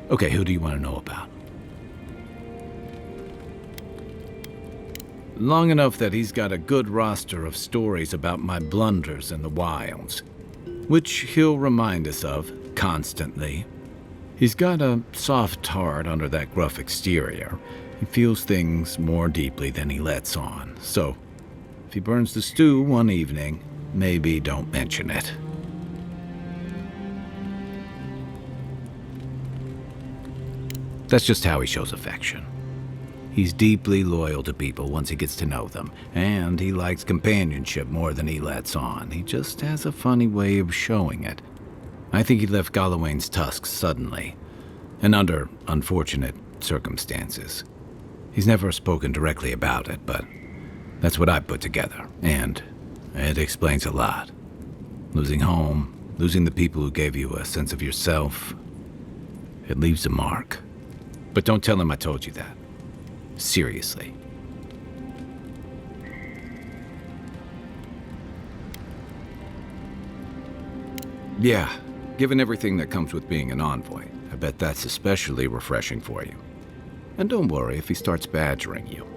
Okay, who do you want to know about? Long enough that he's got a good roster of stories about my blunders in the wilds, which he'll remind us of constantly. He's got a soft heart under that gruff exterior. He feels things more deeply than he lets on, so If he burns the stew one evening, maybe don't mention it. That's just how he shows affection. He's deeply loyal to people once he gets to know them, and he likes companionship more than he lets on. He just has a funny way of showing it. I think he left Galawain's tusks suddenly, and under unfortunate circumstances. He's never spoken directly about it, but that's what I put together, and it explains a lot. Losing home, losing the people who gave you a sense of yourself, it leaves a mark. But don't tell him I told you that. Seriously. Yeah, given everything that comes with being an envoy, I bet that's especially refreshing for you. And don't worry if he starts badgering you.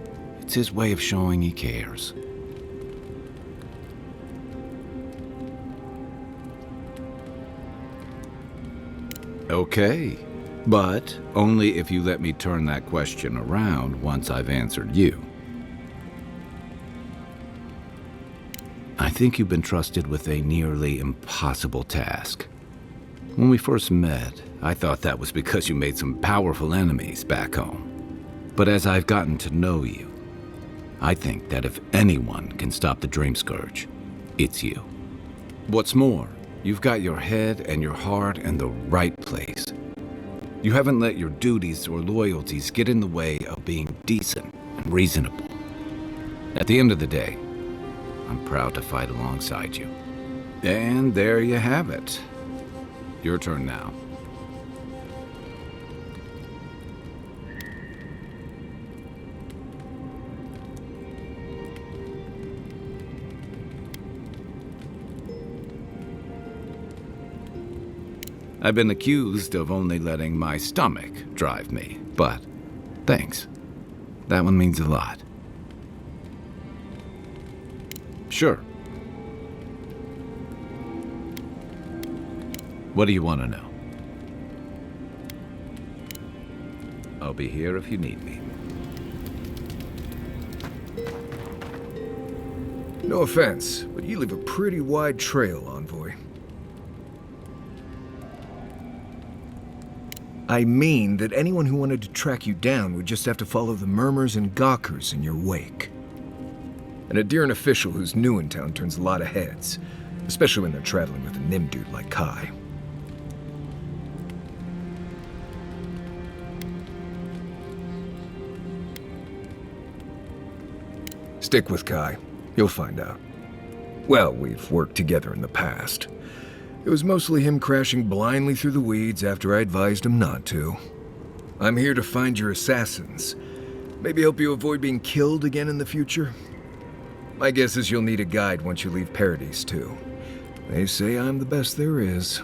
It's his way of showing he cares. Okay, but only if you let me turn that question around once I've answered you. I think you've been trusted with a nearly impossible task. When we first met, I thought that was because you made some powerful enemies back home. But as I've gotten to know you, I think that if anyone can stop the Dreamscourge, it's you. What's more, you've got your head and your heart in the right place. You haven't let your duties or loyalties get in the way of being decent and reasonable. At the end of the day, I'm proud to fight alongside you. And there you have it. Your turn now. I've been accused of only letting my stomach drive me, but thanks. That one means a lot. Sure. What do you want to know? I'll be here if you need me. No offense, but you leave a pretty wide trail, Envoy. I mean that anyone who wanted to track you down would just have to follow the murmurs and gawkers in your wake. An Aedyr official who's new in town turns a lot of heads, especially when they're traveling with a Nim dude like Kai. Stick with Kai. You'll find out. Well, we've worked together in the past. It was mostly him crashing blindly through the weeds after I advised him not to. I'm here to find your assassins. Maybe help you avoid being killed again in the future. My guess is you'll need a guide once you leave Paradise, too. They say I'm the best there is.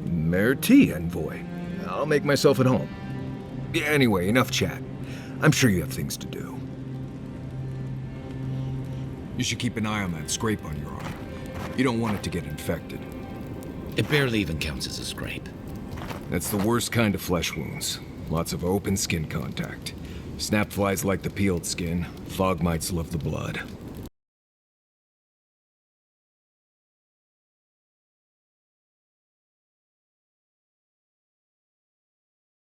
Merci, Envoy. I'll make myself at home. Anyway, enough chat. I'm sure you have things to do. You should keep an eye on that scrape on your arm. You don't want it to get infected. It barely even counts as a scrape. That's the worst kind of flesh wounds. Lots of open skin contact. Snapflies like the peeled skin. Fog mites love the blood.